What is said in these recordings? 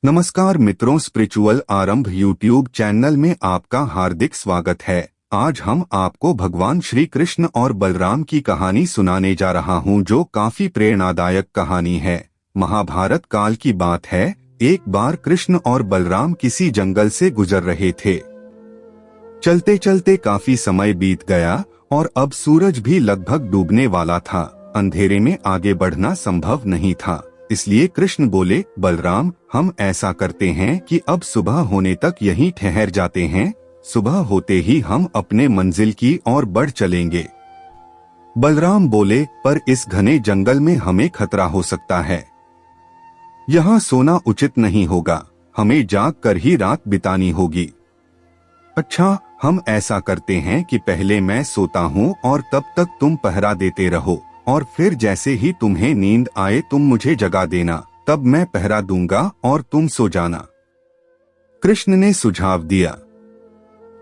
नमस्कार मित्रों, स्पिरिचुअल आरंभ यूट्यूब चैनल में आपका हार्दिक स्वागत है। आज हम आपको भगवान श्री कृष्ण और बलराम की कहानी सुनाने जा रहा हूं, जो काफी प्रेरणादायक कहानी है। महाभारत काल की बात है। एक बार कृष्ण और बलराम किसी जंगल से गुजर रहे थे। चलते चलते काफी समय बीत गया और अब सूरज भी लगभग डूबने वाला था। अंधेरे में आगे बढ़ना संभव नहीं था। इसलिए कृष्ण बोले, बलराम, हम ऐसा करते हैं कि अब सुबह होने तक यहीं ठहर जाते हैं। सुबह होते ही हम अपने मंजिल की ओर बढ़ चलेंगे। बलराम बोले, पर इस घने जंगल में हमें खतरा हो सकता है। यहाँ सोना उचित नहीं होगा। हमें जाग कर ही रात बितानी होगी। अच्छा, हम ऐसा करते हैं कि पहले मैं सोता हूँ और तब तक तुम पहरा देते रहो, और फिर जैसे ही तुम्हें नींद आए तुम मुझे जगा देना। तब मैं पहरा दूंगा और तुम सो जाना। कृष्ण ने सुझाव दिया।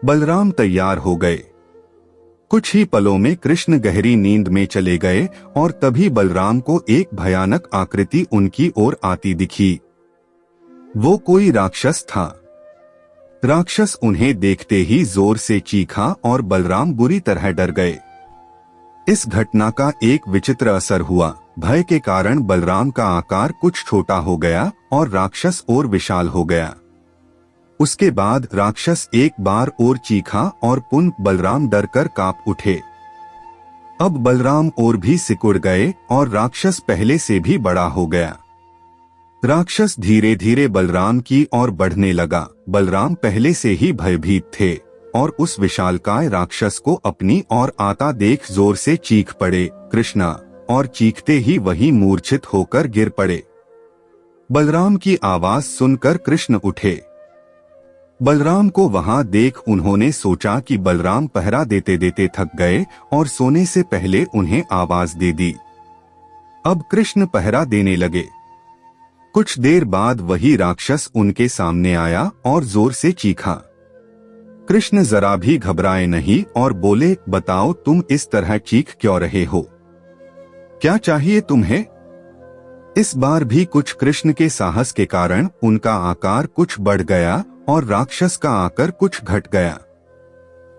बलराम तैयार हो गए। कुछ ही पलों में कृष्ण गहरी नींद में चले गए और तभी बलराम को एक भयानक आकृति उनकी ओर आती दिखी। वो कोई राक्षस था। राक्षस उन्हें देखते ही जोर से चीखा और बलराम बुरी तरह डर गए। इस घटना का एक विचित्र असर हुआ। भय के कारण बलराम का आकार कुछ छोटा हो गया और राक्षस और विशाल हो गया। उसके बाद राक्षस एक बार और चीखा और पुनः बलराम डरकर कांप उठे। अब बलराम और भी सिकुड़ गए और राक्षस पहले से भी बड़ा हो गया। राक्षस धीरे धीरे बलराम की ओर बढ़ने लगा। बलराम पहले से ही भयभीत थे और उस विशालकाय राक्षस को अपनी ओर आता देख जोर से चीख पड़े, कृष्णा, और चीखते ही वही मूर्छित होकर गिर पड़े। बलराम की आवाज सुनकर कृष्ण उठे। बलराम को वहां देख उन्होंने सोचा कि बलराम पहरा देते देते थक गए और सोने से पहले उन्हें आवाज दे दी। अब कृष्ण पहरा देने लगे। कुछ देर बाद वही राक्षस उनके सामने आया और जोर से चीखा। कृष्ण जरा भी घबराए नहीं और बोले, बताओ, तुम इस तरह चीख क्यों रहे हो? क्या चाहिए तुम्हें? इस बार भी कुछ कृष्ण के साहस के कारण उनका आकार कुछ बढ़ गया और राक्षस का आकार कुछ घट गया।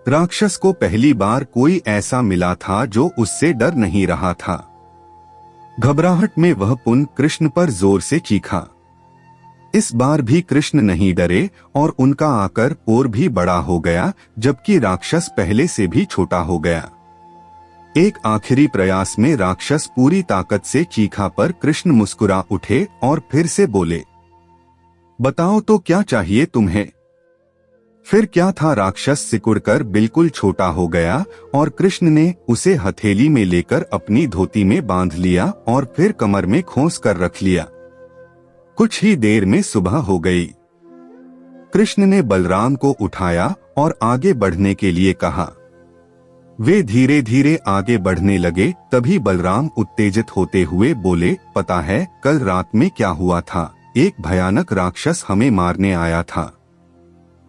राक्षस को पहली बार कोई ऐसा मिला था जो उससे डर नहीं रहा था। घबराहट में वह पुनः कृष्ण पर जोर से चीखा। इस बार भी कृष्ण नहीं डरे और उनका आकार और भी बड़ा हो गया, जबकि राक्षस पहले से भी छोटा हो गया। एक आखिरी प्रयास में राक्षस पूरी ताकत से चीखा पर कृष्ण मुस्कुरा उठे और फिर से बोले, बताओ तो क्या चाहिए तुम्हें? फिर क्या था, राक्षस सिकुड़कर बिल्कुल छोटा हो गया और कृष्ण ने उसे हथेली में लेकर अपनी धोती में बांध लिया और फिर कमर में खोस कर रख लिया। कुछ ही देर में सुबह हो गई। कृष्ण ने बलराम को उठाया और आगे बढ़ने के लिए कहा। वे धीरे धीरे आगे बढ़ने लगे। तभी बलराम उत्तेजित होते हुए बोले, पता है कल रात में क्या हुआ था? एक भयानक राक्षस हमें मारने आया था।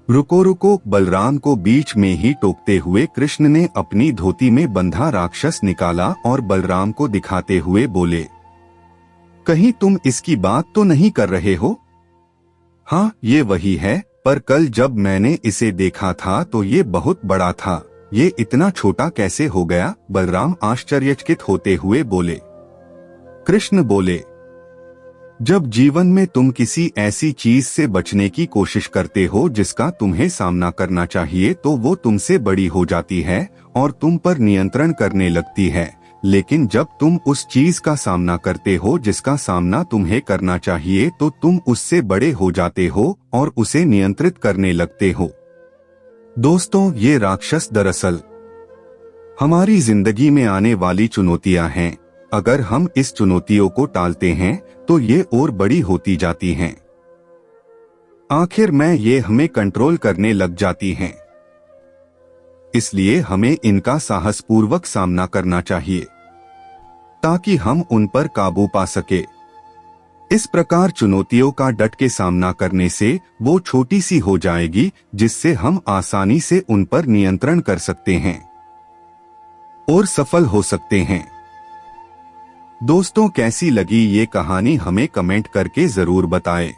रुको रुको, बलराम को बीच में ही टोकते हुए कृष्ण ने अपनी धोती में बंधा राक्षस निकाला और बलराम को दिखाते हुए बोले, कहीं तुम इसकी बात तो नहीं कर रहे हो? हाँ, ये वही है, पर कल जब मैंने इसे देखा था तो ये बहुत बड़ा था। ये इतना छोटा कैसे हो गया? बलराम आश्चर्यचकित होते हुए बोले। कृष्ण बोले, जब जीवन में तुम किसी ऐसी चीज से बचने की कोशिश करते हो जिसका तुम्हें सामना करना चाहिए, तो वो तुमसे बड़ी हो जाती है और तुम पर नियंत्रण करने लगती है। लेकिन जब तुम उस चीज का सामना करते हो जिसका सामना तुम्हें करना चाहिए, तो तुम उससे बड़े हो जाते हो और उसे नियंत्रित करने लगते हो। दोस्तों, ये राक्षस दरअसल हमारी जिंदगी में आने वाली चुनौतियां हैं। अगर हम इस चुनौतियों को टालते हैं तो ये और बड़ी होती जाती हैं। आखिर में ये हमें कंट्रोल करने लग जाती हैं। इसलिए हमें इनका साहसपूर्वक सामना करना चाहिए ताकि हम उन पर काबू पा सके। इस प्रकार चुनौतियों का डट के सामना करने से वो छोटी सी हो जाएगी, जिससे हम आसानी से उन पर नियंत्रण कर सकते हैं और सफल हो सकते हैं। दोस्तों, कैसी लगी ये कहानी हमें कमेंट करके जरूर बताएं।